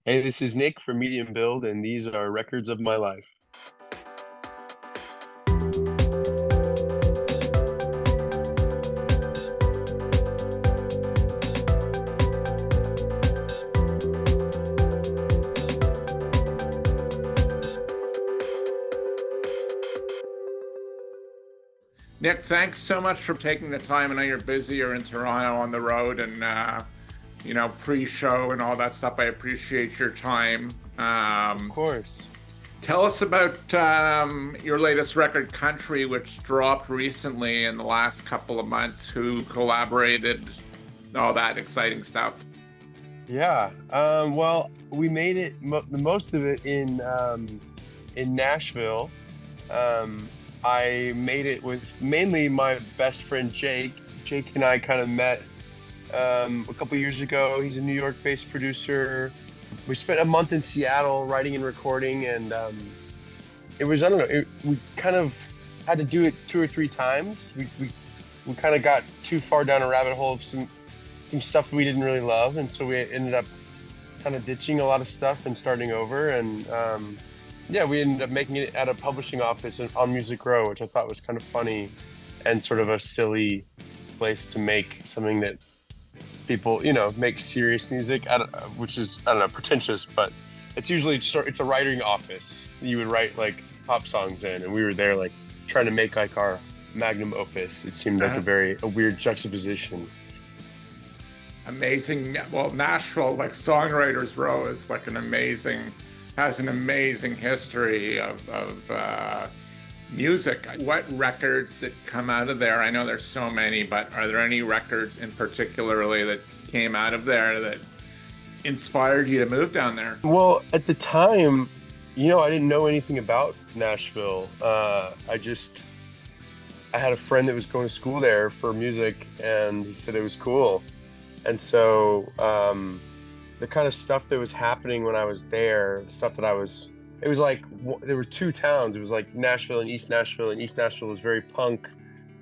Hey, this is Nick from Medium Build, and these are records of my life. Nick, thanks so much for taking the time. I know you're busy. You're in Toronto on the road and, pre-show and all that stuff. I appreciate your time. Of course. Tell us about your latest record, Country, which dropped recently in the last couple of months. Who collaborated, all that exciting stuff. Yeah. Well, we made it most of it in Nashville. I made it with mainly my best friend Jake. Jake and I kind of met a couple years ago. He's a New York-based producer. We spent a month in Seattle writing and recording, and it was, I don't know, we kind of had to do it 2 or 3 times. We kind of got too far down a rabbit hole of some stuff we didn't really love, and so we ended up kind of ditching a lot of stuff and starting over. And yeah, we ended up making it at a publishing office on Music Row, which I thought was kind of funny and sort of a silly place to make something that people, make serious music, which is, I don't know, pretentious, but it's usually it's a writing office. You would write like pop songs in, and we were there like trying to make like our magnum opus. It seemed like a weird juxtaposition. Amazing. Well, Nashville, like Songwriters Row, is like has an amazing history of music. What records that come out of there? I know there's so many, but are there any records in particularly that came out of there that inspired you to move down there? Well, at the time, I didn't know anything about Nashville. I had a friend that was going to school there for music, and he said it was cool. And so the kind of stuff that was happening when I was there, the stuff that it was like, there were 2 towns. It was like Nashville, and East Nashville was very punk.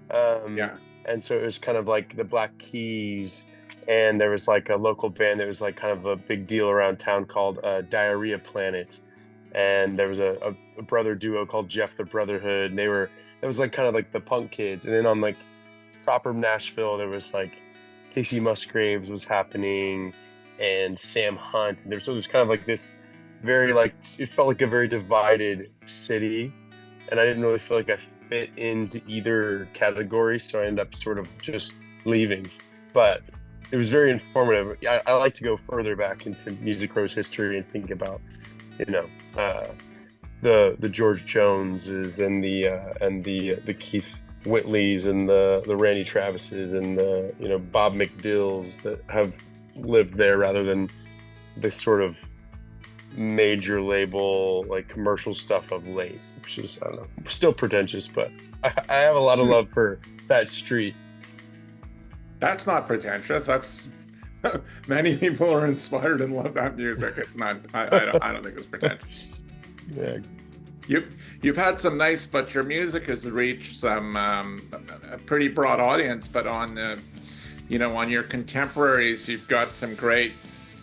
Yeah. And so it was kind of like the Black Keys, and there was like a local band that was like kind of a big deal around town called Diarrhea Planet. And there was a brother duo called Jeff the Brotherhood. And it was like kind of like the punk kids. And then on like proper Nashville, there was like Kacey Musgraves was happening, and Sam Hunt. And so it was kind of like this very, like, it felt like a very divided city. And I didn't really feel like I fit into either category. So I ended up sort of just leaving. But it was very informative. I like to go further back into Music Row's history and think about, the George Joneses and the Keith Whitleys and the Randy Travises and the Bob McDills that have lived there rather than this sort of major label like commercial stuff of late, which is, I don't know, still pretentious, but I have a lot of love for that street. That's not pretentious. That's many people are inspired and love that music. It's not. I don't think it's pretentious. Yeah. You've had some nice, but your music has reached some a pretty broad audience. But on on your contemporaries, you've got some great.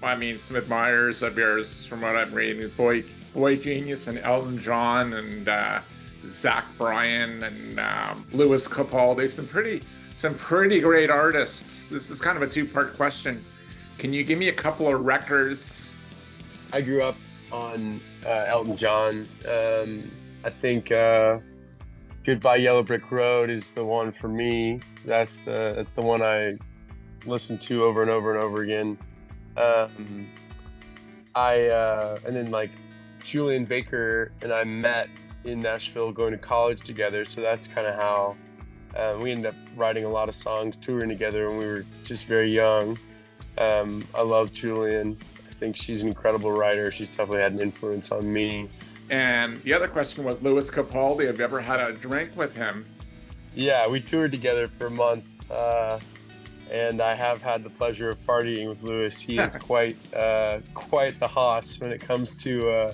I mean, some admirers of yours, from what I'm reading, Boygenius and Elton John and Zack, Bryan and Lewis Capaldi. Some pretty great artists. This is kind of a 2-part question. Can you give me a couple of records? I grew up on Elton John. I think Goodbye Yellow Brick Road is the one for me. That's the one I listen to over and over and over again. And then like Julien Baker and I met in Nashville going to college together. So that's kind of how we ended up writing a lot of songs, touring together when we were just very young. I love Julien. I think she's an incredible writer. She's definitely had an influence on me. And the other question was Lewis Capaldi. Have you ever had a drink with him? Yeah, we toured together for a month. And I have had the pleasure of partying with Lewis. He is quite the hoss when it comes to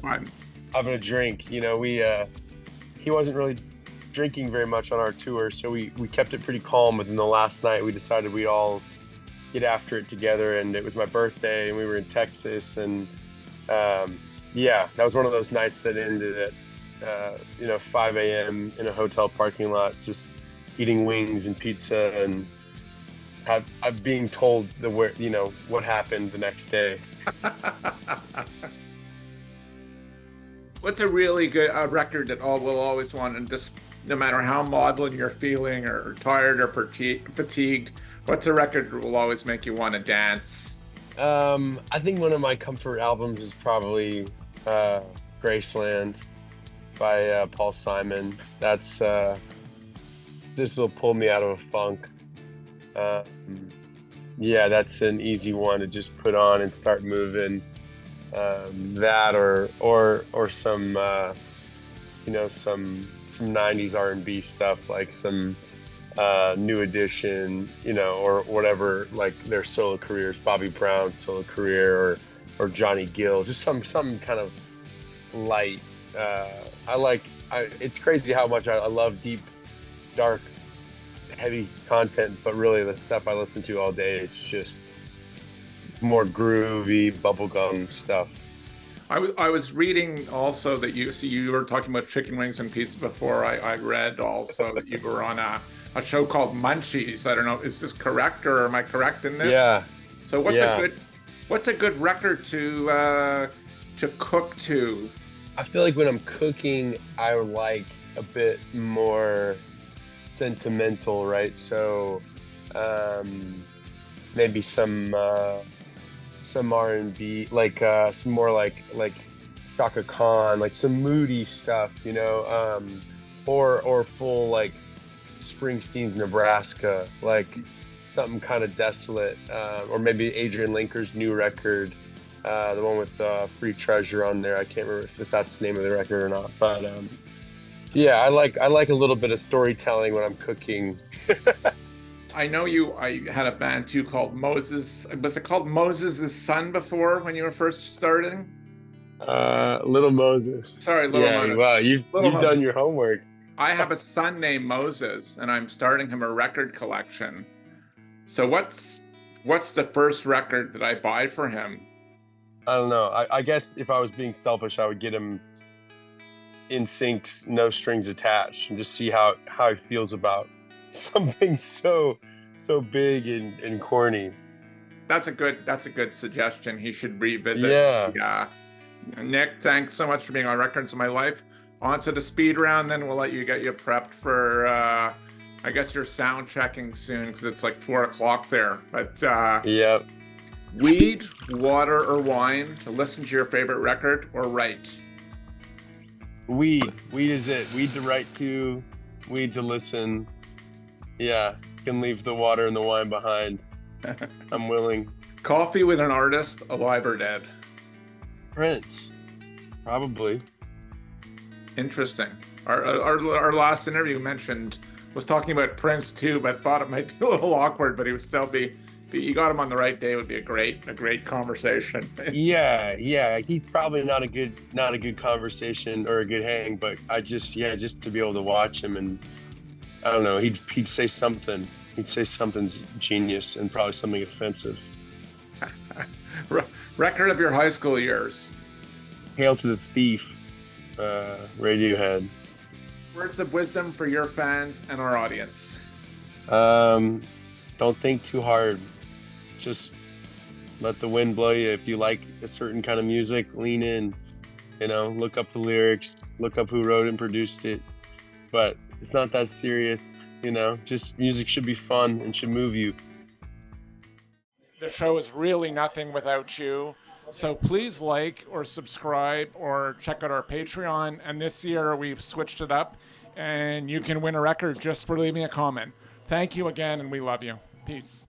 having a drink. He wasn't really drinking very much on our tour, so we kept it pretty calm. But then the last night we decided we'd all get after it together, and it was my birthday, and we were in Texas, and Yeah, that was one of those nights that ended at 5 a.m. in a hotel parking lot, just eating wings and pizza, and I'm being told what happened the next day. What's a really good record that all will always want, and just no matter how maudlin you're feeling or tired or fatigued, what's a record that will always make you want to dance? I think one of my comfort albums is probably Graceland by Paul Simon. That's this will pull me out of a funk. Yeah, that's an easy one to just put on and start moving. That or some some 90s R&B stuff, like some New Edition, or whatever, like their solo careers, Bobby Brown's solo career, or Johnny Gill, just some kind of light. It's crazy how much I love deep, dark, heavy content, but really the stuff I listen to all day is just more groovy bubblegum stuff. I was reading also that you were talking about chicken wings and pizza before. I read also that you were on a show called Munchies. I don't know, is this correct, or am I correct in this? Yeah. So what's a good record to cook to? I feel like when I'm cooking, I like a bit more sentimental, right? So maybe some R&B, like some more like Chaka Khan, like some moody stuff, or full like Springsteen's Nebraska, like something kind of desolate, or maybe Adrian Linker's new record, the one with Free Treasure on there. I can't remember if that's the name of the record or not, but yeah, I like a little bit of storytelling when I'm cooking. I know I had a band too called Moses. Was it called Moses' Son before when you were first starting? Little Moses. Sorry, Little Moses. Wow, you've done your homework. I have a son named Moses, and I'm starting him a record collection. So what's the first record that I buy for him? I don't know. I guess if I was being selfish, I would get him NSYNC's No Strings Attached and just see how he feels about something so big and corny. That's a good suggestion. He should revisit. Yeah. Nick, thanks so much for being on Records of My Life. On to the speed round, then we'll let you get you prepped for I guess you're sound checking soon because it's like 4:00 there. But yep. Weed, water, or wine to listen to your favorite record, or write? Weed is it. Weed to write to, weed to listen. Yeah, can leave the water and the wine behind. I'm willing. Coffee with an artist, alive or dead? Prince, probably. Interesting. Our last interview was talking about Prince too, but thought it might be a little awkward. But he would still be. You got him on the right day. It would be a great conversation. Yeah. He's probably not a good conversation or a good hang, but just to be able to watch him, and I don't know, he'd say something. He'd say something's genius and probably something offensive. Record of your high school years? Hail to the Thief, Radiohead. Words of wisdom for your fans and our audience? Don't think too hard. Just let the wind blow you. If you like a certain kind of music, lean in. Look up the lyrics, look up who wrote and produced it. But it's not that serious. Just music should be fun and should move you. The show is really nothing without you. So please like or subscribe or check out our Patreon. And this year we've switched it up, and you can win a record just for leaving a comment. Thank you again, and we love you. Peace.